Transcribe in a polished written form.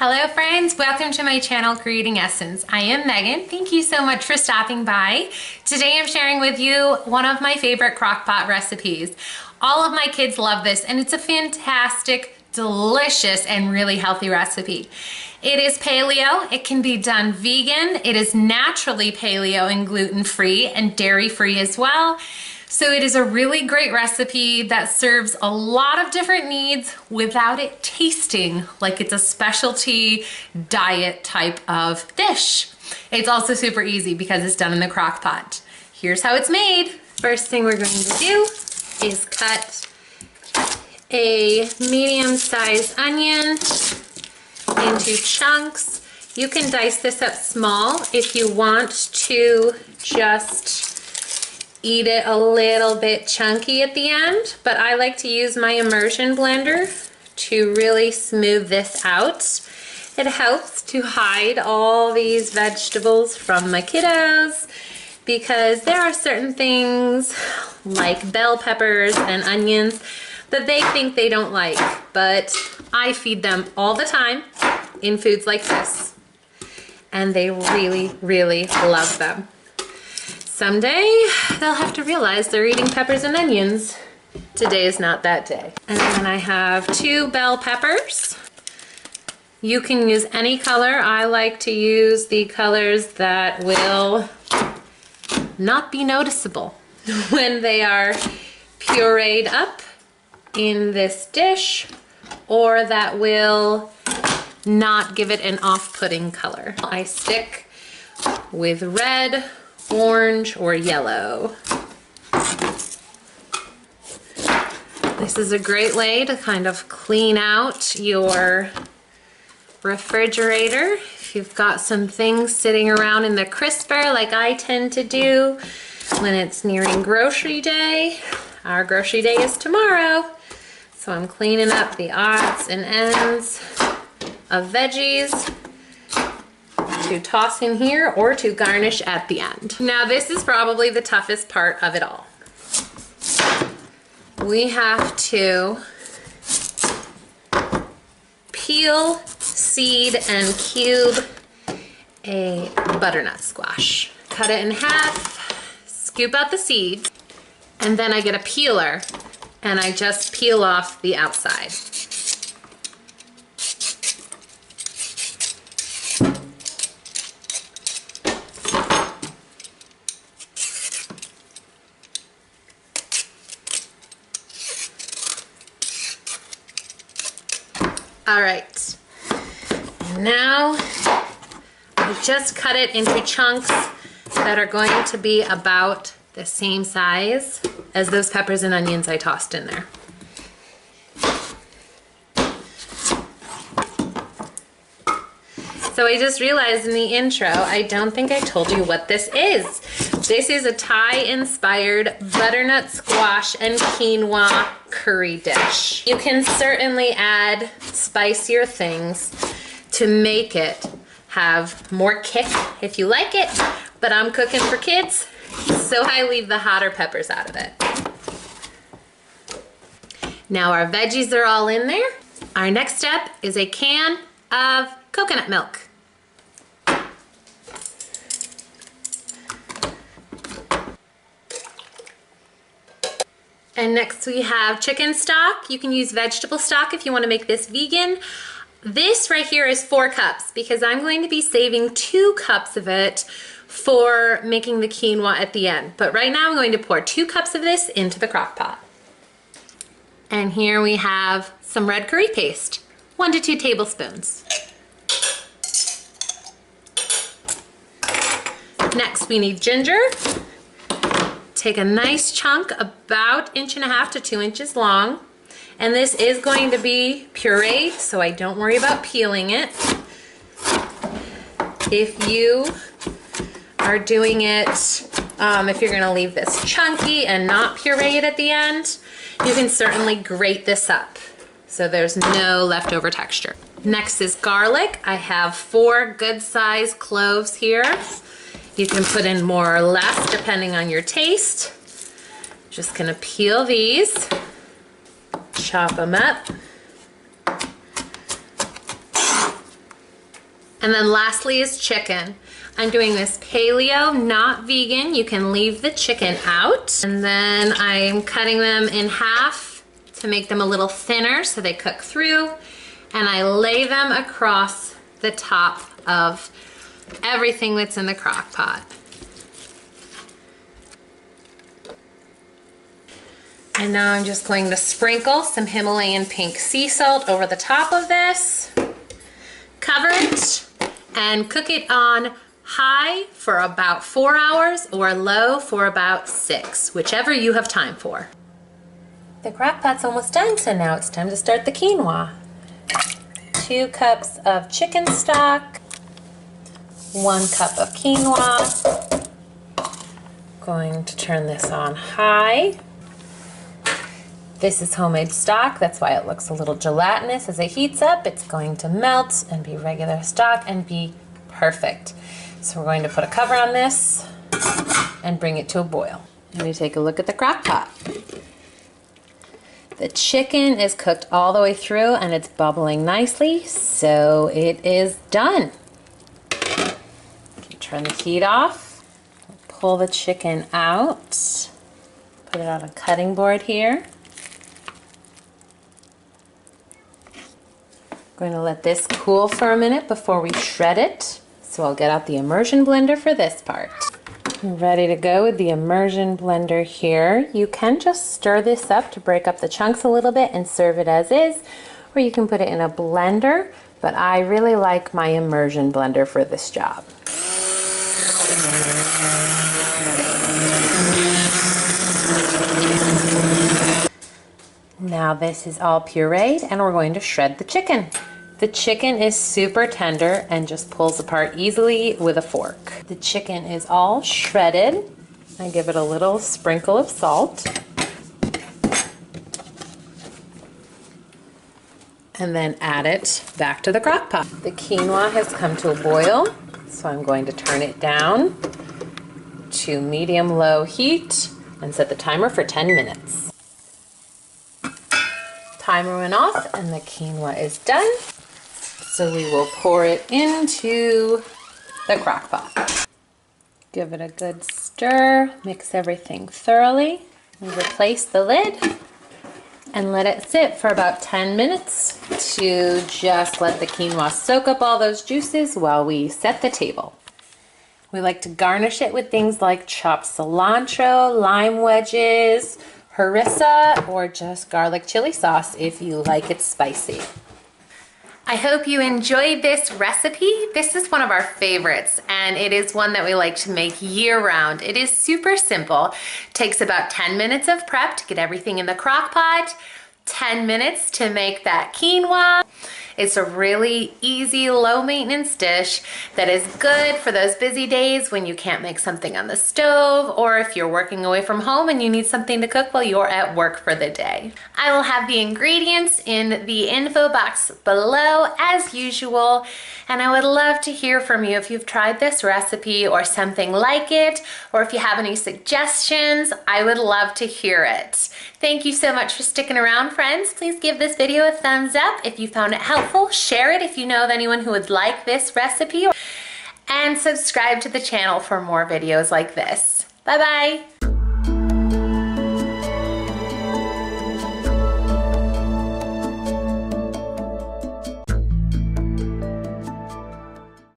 Hello friends, welcome to my channel Creating Essence. I am Megan. Thank you so much for stopping by. Today I'm sharing with you one of my favorite crock pot recipes. All of my kids love this and it's a fantastic, delicious, and really healthy recipe. It is paleo. It can be done vegan. It is naturally paleo and gluten-free and dairy-free as well. So it is a really great recipe that serves a lot of different needs without it tasting like it's a specialty diet type of dish. It's also super easy because it's done in the crock pot. Here's how it's made. First thing we're going to do is cut a medium-sized onion into chunks. You can dice this up small if you want to just eat it a little bit chunky at the end, but I like to use my immersion blender to really smooth this out. It helps to hide all these vegetables from my kiddos because there are certain things like bell peppers and onions that they think they don't like, but I feed them all the time in foods like this, and they really, really love them. Someday, they'll have to realize they're eating peppers and onions. Today is not that day. And then I have 2 bell peppers. You can use any color. I like to use the colors that will not be noticeable when they are pureed up in this dish, or that will not give it an off-putting color. I stick with red, orange, or yellow. This is a great way to kind of clean out your refrigerator. If you've got some things sitting around in the crisper like I tend to do when it's nearing grocery day. Our grocery day is tomorrow, so I'm cleaning up the odds and ends of veggies to toss in here or to garnish at the end. Now this is probably the toughest part of it all. We have to peel, seed, and cube a butternut squash. Cut it in half, scoop out the seeds, and then I get a peeler and I just peel off the outside. All right, and now I just cut it into chunks that are going to be about the same size as those peppers and onions I tossed in there. So I just realized in the intro, I don't think I told you what this is. This is a Thai-inspired butternut squash and quinoa curry dish. You can certainly add spicier things to make it have more kick if you like it, but I'm cooking for kids, so I leave the hotter peppers out of it. Now our veggies are all in there. Our next step is a can of coconut milk. And next we have chicken stock. You can use vegetable stock if you want to make this vegan. This right here is 4 cups because I'm going to be saving 2 cups of it for making the quinoa at the end. But right now I'm going to pour 2 cups of this into the crock pot. And here we have some red curry paste, 1 to 2 tablespoons. Next we need ginger. Take a nice chunk about 1.5 to 2 inches long, and this is going to be pureed, so I don't worry about peeling it. If you are doing it, if you're gonna leave this chunky and not puree it at the end, you can certainly grate this up so there's no leftover texture. Next is garlic. I have 4 good-sized cloves here. You can put in more or less depending on your taste. Just gonna peel these, chop them up. And then lastly is chicken. I'm doing this paleo, not vegan. You can leave the chicken out. And then I'm cutting them in half to make them a little thinner so they cook through. And I lay them across the top of everything that's in the crock pot. And now I'm just going to sprinkle some Himalayan pink sea salt over the top of this. Cover it and cook it on high for about 4 hours or low for about 6, whichever you have time for. The crock pot's almost done, so now it's time to start the quinoa. 2 cups of chicken stock, 1 cup of quinoa. Going to turn this on high. This is homemade stock, that's why it looks a little gelatinous. As it heats up, it's going to melt and be regular stock and be perfect. So we're going to put a cover on this and bring it to a boil. Let me take a look at the crock pot. The chicken is cooked all the way through and it's bubbling nicely, so it is done. Turn the heat off, pull the chicken out, put it on a cutting board here. Going to let this cool for a minute before we shred it. So I'll get out the immersion blender for this part. I'm ready to go with the immersion blender here. You can just stir this up to break up the chunks a little bit and serve it as is, or you can put it in a blender, but I really like my immersion blender for this job. Now this is all pureed and we're going to shred the chicken. The chicken is super tender and just pulls apart easily with a fork. The chicken is all shredded. I give it a little sprinkle of salt. And then add it back to the crock pot. The quinoa has come to a boil, so I'm going to turn it down to medium-low heat and set the timer for 10 minutes. Timer went off and the quinoa is done. So we will pour it into the crock pot. Give it a good stir, mix everything thoroughly, and replace the lid and let it sit for about 10 minutes to just let the quinoa soak up all those juices while we set the table. We like to garnish it with things like chopped cilantro, lime wedges, harissa, or just garlic chili sauce if you like it spicy. I hope you enjoyed this recipe. This is one of our favorites, and it is one that we like to make year-round. It is super simple. Takes about 10 minutes of prep to get everything in the crock pot, 10 minutes to make that quinoa. It's a really easy, low-maintenance dish that is good for those busy days when you can't make something on the stove, or if you're working away from home and you need something to cook while you're at work for the day. I will have the ingredients in the info box below as usual, and I would love to hear from you if you've tried this recipe or something like it, or if you have any suggestions. I would love to hear it. Thank you so much for sticking around, friends. Please give this video a thumbs up if you found it helpful. Share it if you know of anyone who would like this recipe, and subscribe to the channel for more videos like this. Bye-bye.